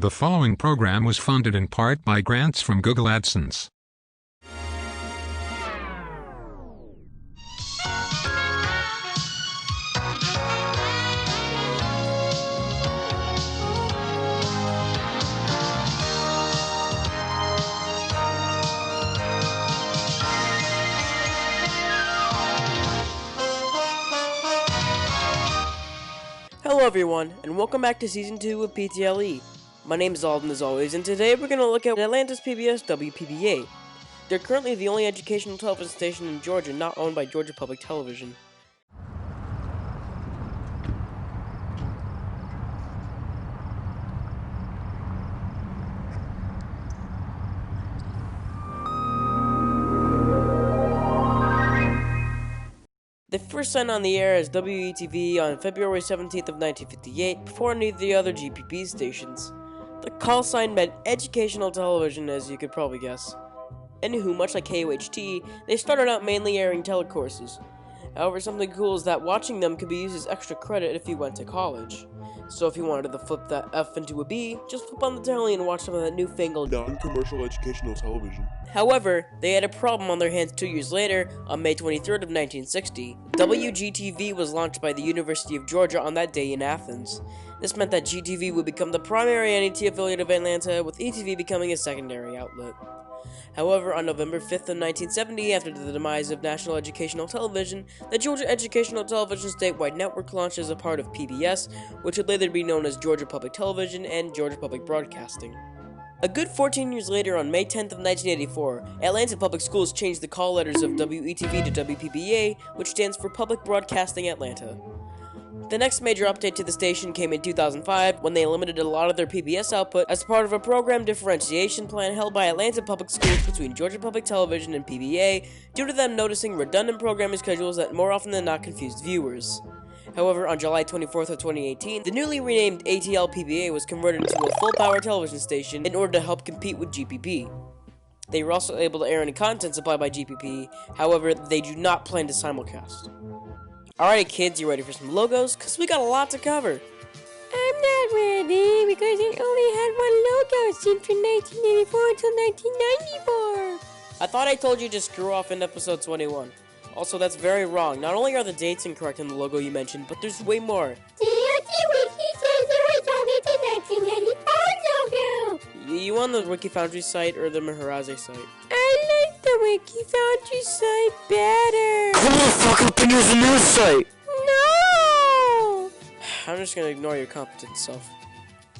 The following program was funded in part by grants from Google AdSense. Hello everyone, and welcome back to Season 2 of PTLE. My name is Alden as always, and today we're going to look at Atlanta's PBS WPBA. They're currently the only educational television station in Georgia not owned by Georgia Public Television. They first signed on the air as WETV on February 17th of 1958 before any of the other GPB stations. The call sign meant educational television, as you could probably guess. Anywho, much like KOHT, they started out mainly airing telecourses. However, something cool is that watching them could be used as extra credit if you went to college. So if you wanted to flip that F into a B, just flip on the telly and watch some of that newfangled non-commercial educational television. However, they had a problem on their hands 2 years later, on May 23rd of 1960. WGTV was launched by the University of Georgia on that day in Athens. This meant that GTV would become the primary NET affiliate of Atlanta, with ETV becoming a secondary outlet. However, on November 5th of 1970, after the demise of National Educational Television, the Georgia Educational Television statewide network launched as a part of PBS, which would later be known as Georgia Public Television and Georgia Public Broadcasting. A good 14 years later, on May 10th of 1984, Atlanta Public Schools changed the call letters of WETV to WPBA, which stands for Public Broadcasting Atlanta. The next major update to the station came in 2005, when they limited a lot of their PBS output as part of a program differentiation plan held by Atlanta Public Schools between Georgia Public Television and PBA, due to them noticing redundant programming schedules that more often than not confused viewers. However, on July 24th of 2018, the newly renamed PBA was converted into a full-power television station in order to help compete with GPB. They were also able to air any content supplied by GPP, however, they do not plan to simulcast. Alrighty kids, you ready for some logos? Cause we got a lot to cover. I'm not ready because I only had one logo since from 1984 until 1994. I thought I told you to screw off in episode 21. Also, that's very wrong. Not only are the dates incorrect in the logo you mentioned, but there's way more. You on the Wiki Foundry site or the Maharaze site? I like the Wiki Foundry site better. Come on, fuck up and use the news site! No! I'm just gonna ignore your competent self.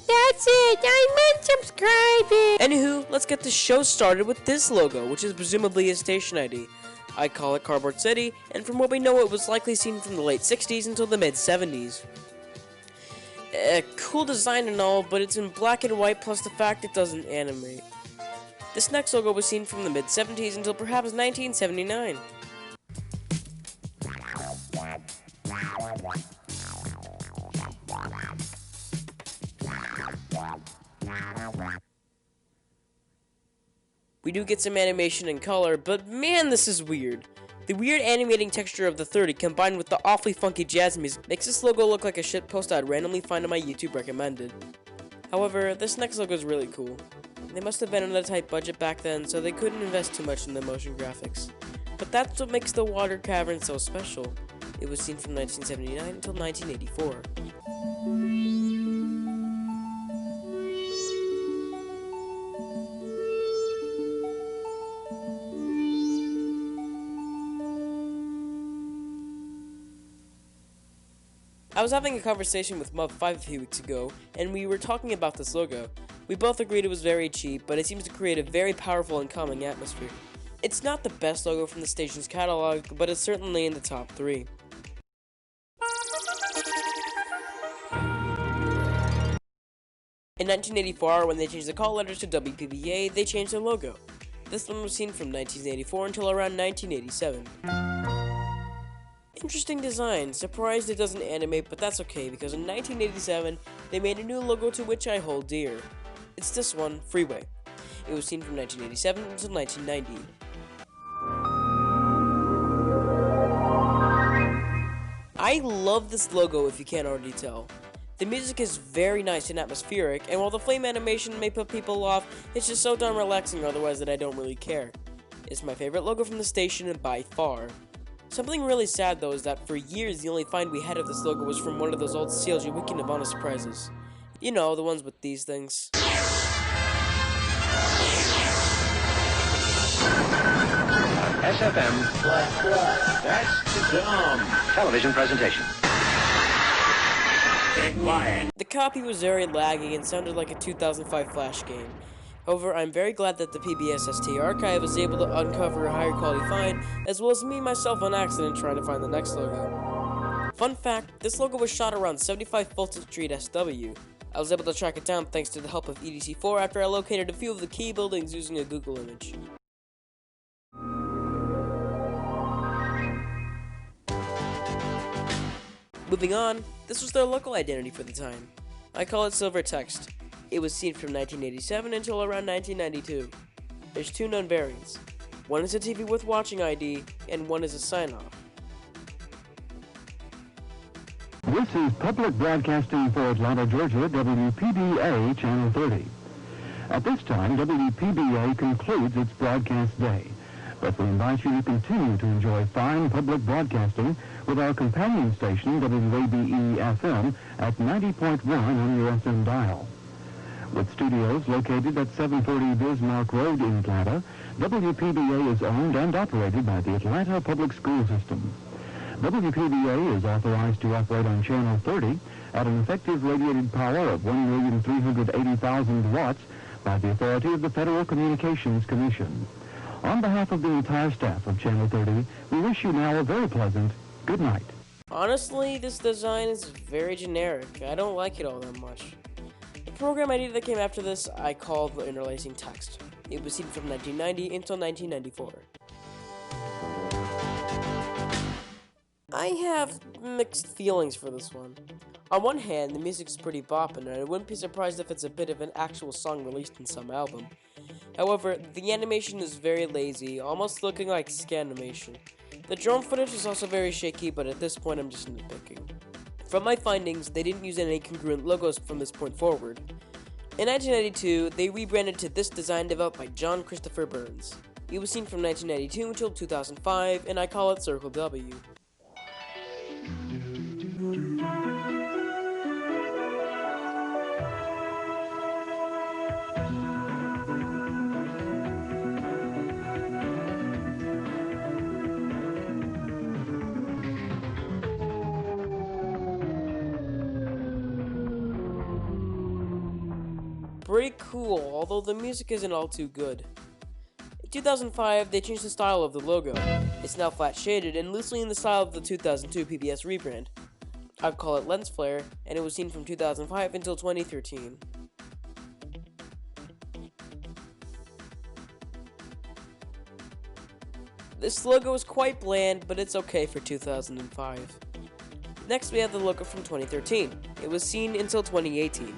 That's it, I'm unsubscribing. Anywho, let's get the show started with this logo, which is presumably a station ID. I call it Cardboard City, and from what we know it was likely seen from the late 60s until the mid 70s. Cool design and all, but it's in black and white plus the fact it doesn't animate. This next logo was seen from the mid 70s until perhaps 1979. We do get some animation and color, but man, this is weird. The weird animating texture of the 30 combined with the awfully funky jazz music makes this logo look like a shitpost I'd randomly find on my YouTube recommended. However, this next logo is really cool. They must have been on a tight budget back then, so they couldn't invest too much in the motion graphics. But that's what makes the water cavern so special. It was seen from 1979 until 1984. I was having a conversation with Mub5 a few weeks ago, and we were talking about this logo. We both agreed it was very cheap, but it seems to create a very powerful and calming atmosphere. It's not the best logo from the station's catalog, but it's certainly in the top 3. In 1984, when they changed the call letters to WPBA, they changed their logo. This one was seen from 1984 until around 1987. Interesting design. Surprised it doesn't animate, but that's okay because in 1987, they made a new logo to which I hold dear. It's this one, Freeway. It was seen from 1987 until 1990. I love this logo if you can't already tell. The music is very nice and atmospheric, and while the flame animation may put people off, it's just so darn relaxing otherwise that I don't really care. It's my favorite logo from the station by far. Something really sad though is that for years the only find we had of this logo was from one of those old CLG Wiki Nirvana surprises. You know, the ones with these things. SFM. That's dumb. Television presentation. Be quiet. The copy was very laggy and sounded like a 2005 Flash game. However, I'm very glad that the PBS ST archive was able to uncover a higher quality find, as well as me myself on accident trying to find the next logo. Fun fact, this logo was shot around 75 Fulton Street SW. I was able to track it down thanks to the help of EDC4 after I located a few of the key buildings using a Google image. Moving on, this was their local identity for the time. I call it Silver Text. It was seen from 1987 until around 1992. There's two known variants. One is a TV with watching ID, and one is a sign-off. This is Public Broadcasting for Atlanta, Georgia, WPBA Channel 30. At this time, WPBA concludes its broadcast day, but we invite you to continue to enjoy fine public broadcasting with our companion station, WABE-FM, at 90.1 on your FM dial. With studios located at 740 Bismarck Road in Atlanta, WPBA is owned and operated by the Atlanta Public School System. WPBA is authorized to operate on Channel 30 at an effective radiated power of 1,380,000 watts by the authority of the Federal Communications Commission. On behalf of the entire staff of Channel 30, we wish you now a very pleasant good night. Honestly, this design is very generic. I don't like it all that much. The program ID that came after this, I called the interlacing text. It was seen from 1990 until 1994. I have mixed feelings for this one. On one hand, the music's pretty boppin', and I wouldn't be surprised if it's a bit of an actual song released in some album. However, the animation is very lazy, almost looking like scanimation. The drone footage is also very shaky, but at this point I'm just nitpicking. From my findings, they didn't use any congruent logos from this point forward. In 1992, they rebranded to this design developed by John Christopher Burns. It was seen from 1992 until 2005, and I call it Circle W. Pretty cool, although the music isn't all too good. In 2005, they changed the style of the logo. It's now flat shaded and loosely in the style of the 2002 PBS rebrand. I'd call it lens flare, and it was seen from 2005 until 2013. This logo is quite bland, but it's okay for 2005. Next, we have the logo from 2013. It was seen until 2018.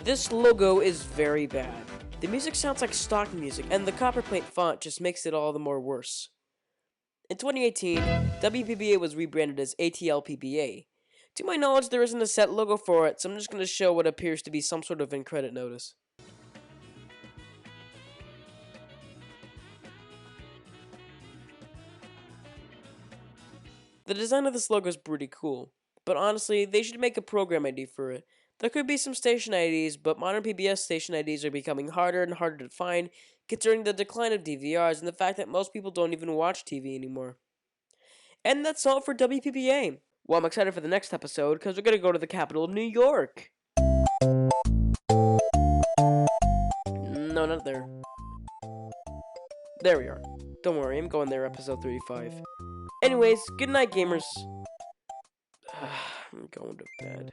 This logo is very bad. The music sounds like stock music, and the copperplate font just makes it all the more worse. In 2018, WPBA was rebranded as ATLPBA. To my knowledge, there isn't a set logo for it, so I'm just going to show what appears to be some sort of in-credit notice. The design of this logo is pretty cool, but honestly, they should make a program ID for it. There could be some station IDs, but modern PBS station IDs are becoming harder and harder to find, considering the decline of DVRs and the fact that most people don't even watch TV anymore. And that's all for WPBA. Well, I'm excited for the next episode, because we're going to go to the capital of New York. No, not there. There we are. Don't worry, I'm going there, episode 35. Anyways, good night, gamers. I'm going to bed.